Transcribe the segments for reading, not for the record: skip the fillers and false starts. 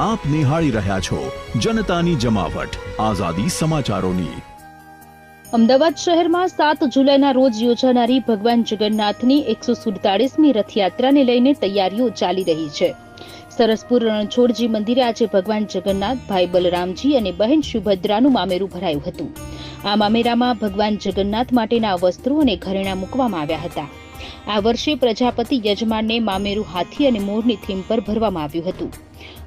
આપ નિહાળી રહ્યા છો જનતાની જમાવટ આઝાદી સમાચારોની। અમદાવાદ શહેરમાં 7 જુલાઈના રોજ યોજાનારી ભગવાન જગન્નાથની 147મી રથયાત્રાને લઈને તૈયારીઓ ચાલી રહી છે। સરસપુર રણછોડજી મંદિરે આજે ભગવાન જગન્નાથ, ભાઈ બલરામજી અને બહેન સુભદ્રાનું મામેરું ભરાયું હતું। આ મામેરામાં ભગવાન જગન્નાથ માટેના વસ્ત્રો અને ઘરેણાં મૂકવામાં આવ્યા હતા। આ વર્ષે પ્રજાપતિ યજમાનને મામેરું હાથી અને મોરની થીમ પર ભરવામાં આવ્યું હતું।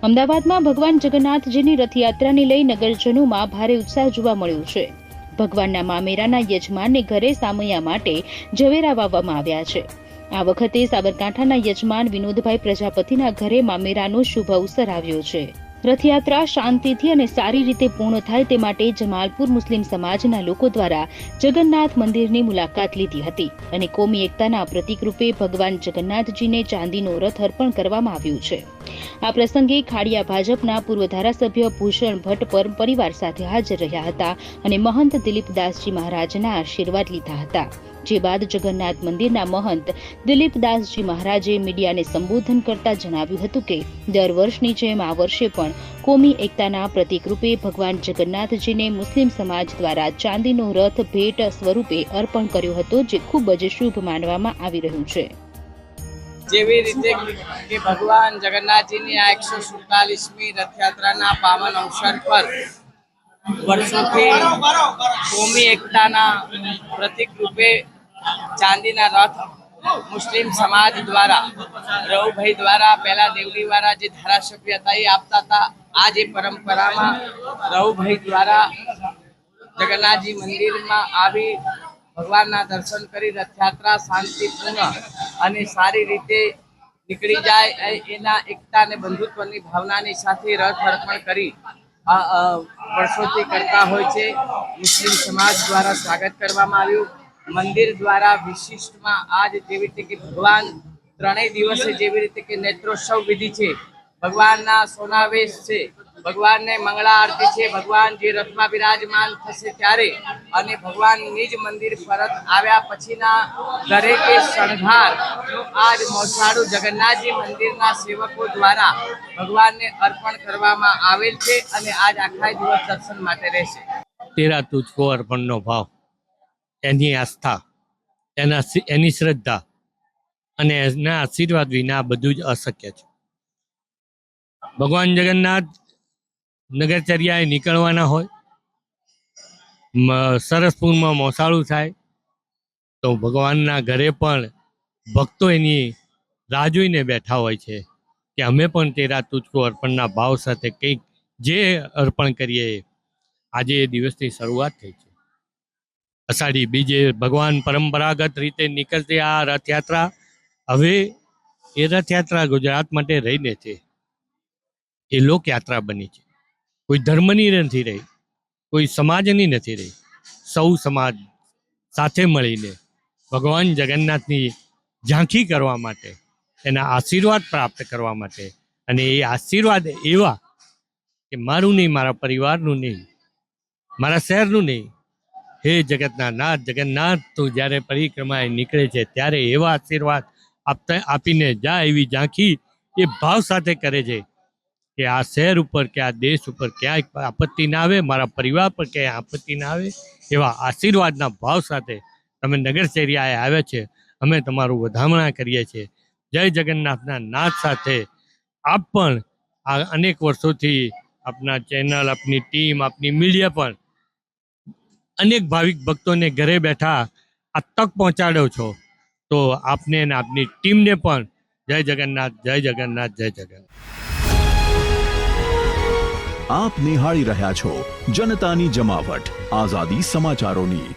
અમદાવાદમાં ભગવાન જગન્નાથજીની રથયાત્રાને લઈ નગરજનોમાં ભારે ઉત્સાહ જોવા મળ્યો છે। ભગવાનના મામેરાના યજમાનને ઘરે સામૈયા માટે ઝવેરા વાવવામાં આવ્યા છે। આ વખતે સાબરકાંઠાના યજમાન વિનોદભાઈ પ્રજાપતિના ઘરે મામેરાનો શુભ અવસર આવ્યો છે। રથયાત્રા શાંતિથી અને સારી રીતે પૂર્ણ થાય તે માટે જમાલપુર મુસ્લિમ સમાજના લોકો દ્વારા જગન્નાથ મંદિરની મુલાકાત લીધી હતી અને કોમી એકતાના પ્રતીક રૂપે ભગવાન જગન્નાથજીને ચાંદીનો રથ અર્પણ કરવામાં આવ્યું છે। આ પ્રસંગે ખાડિયા ભાજપના પૂર્વ ધારાસભ્ય ભૂષણ ભટ્ટ પરિવાર સાથે હાજર રહ્યા હતા અને મહંત દિલીપદાસજી મહારાજના આશીર્વાદ લીધા હતા। જે બાદ જગન્નાથ મંદિરના મહંત દિલીપદાસજી મહારાજે મીડિયાને સંબોધન કરતા જણાવ્યું હતું કે દર વર્ષની જેમ આ વર્ષે પણ કોમી એકતાના પ્રતીક રૂપે ભગવાન જગન્નાથજીને મુસ્લિમ સમાજ દ્વારા ચાંદીનો રથ ભેટ સ્વરૂપે અર્પણ કર્યો હતો, જે ખૂબ જ શુભ માનવામાં આવી રહ્યું છે। જેવી રીતે કે ભગવાન જગન્નાથજીની આ 147મી રથયાત્રાના પાવન અવસર પર વર્ષોથી કોમી એકતાના પ્રતીક રૂપે ચાંદીના રથ મુસ્લિમ સમાજ દ્વારા રવુભાઈ દ્વારા પહેલા દેવલીવાળા જે ધારાસભ્ય હતા એ આપતા હતા। આ જે પરંપરામાં રવુભાઈ દ્વારા જગન્નાથજી મંદિરમાં આવી ભગવાનના દર્શન કરી રથયાત્રા શાંતિપૂર્ણ અને સારી રીતે નીકળી જાય એના એકતા અને બંધુત્વની ભાવનાની સાથે રથ અર્પણ કરી વર્ષોથી કરતા હોય છે। મુસ્લિમ સમાજ દ્વારા સ્વાગત કરવામાં આવ્યું। મંદિર દ્વારા વિશિષ્ટમાં આજ જેવી રીતે કે ભગવાન ત્રણેય દિવસે જેવી રીતે કે નેત્રોત્સવ વિધિ છે, ભગવાનના સોનાવેશ છે, ભગવાનને મંગળા આરતી છે, ભગવાન જે રથમાં બિરાજમાન થશે ત્યારે અને ભગવાન નિજ મંદિર પરત આવ્યા પછીના દરેકે શણગાર આજ મોસાળું જગન્નાથજી મંદિરના સેવકો દ્વારા ભગવાનને અર્પણ કરવામાં આવેલ છે અને આજ આખા દિવસ દર્શન માટે રહેશે। તેરા તુજકો અર્પણનો ભાવ, એની આસ્થા, એની શ્રદ્ધા અને એના આશીર્વાદ વિના બધું જ અશક્ય છે। ભગવાન જગન્નાથ નગરચર્યાએ નીકળવાના હોય, સરસપુરમાં મોસાળું થાય તો ભગવાનના ઘરે પણ ભક્તો એની રાહ જોઈને બેઠા હોય છે કે અમે પણ તેરા તુજકો અર્પણના ભાવ સાથે કંઈક જે અર્પણ કરીએ। આજે એ દિવસની શરૂઆત થઈ છે। અષાઢી બીજે ભગવાન પરંપરાગત રીતે નીકળતી આ રથયાત્રા હવે એ રથયાત્રા ગુજરાત માટે રહીને છે, એ લોકયાત્રા બની છે। કોઈ ધર્મની નથી રહી, કોઈ સમાજની નથી રહી, સૌ સમાજ સાથે મળીને ભગવાન જગન્નાથની ઝાંખી કરવા માટે, એના આશીર્વાદ પ્રાપ્ત કરવા માટે, અને એ આશીર્વાદ એવા કે મારું નહીં, મારા પરિવારનું નહીં, મારા શહેરનું નહીં, હે જગતના નાથ જગન્નાથ તું જ્યારે પરિક્રમાએ નીકળે છે ત્યારે એવા આશીર્વાદ આપીને જા, એવી ઝાંખી એ ભાવ સાથે કરે છે કે આ શહેર ઉપર કે આ દેશ ઉપર ક્યાંય આપત્તિ ના આવે, મારા પરિવાર પર ક્યાંય આપત્તિ ના આવે, એવા આશીર્વાદના ભાવ સાથે તમે નગરચર્યાએ આવ્યા છે। અમે તમારું વધામણા કરીએ છીએ। જય જગન્નાથના નાથ સાથે આપ પણ આ અનેક વર્ષોથી આપના ચેનલ, આપની ટીમ, આપની મીડિયા પણ અનેક ભાવિક ભક્તોને ઘરે બેઠા આ તક પહોંચાડ્યો છો, તો આપને અને આપની ટીમને પણ જય જગન્નાથ, જય જગન્નાથ, જય જગન્નાથ। આપ નિહાળી રહ્યા છો જનતાની જમાવટ આઝાદી સમાચારોની।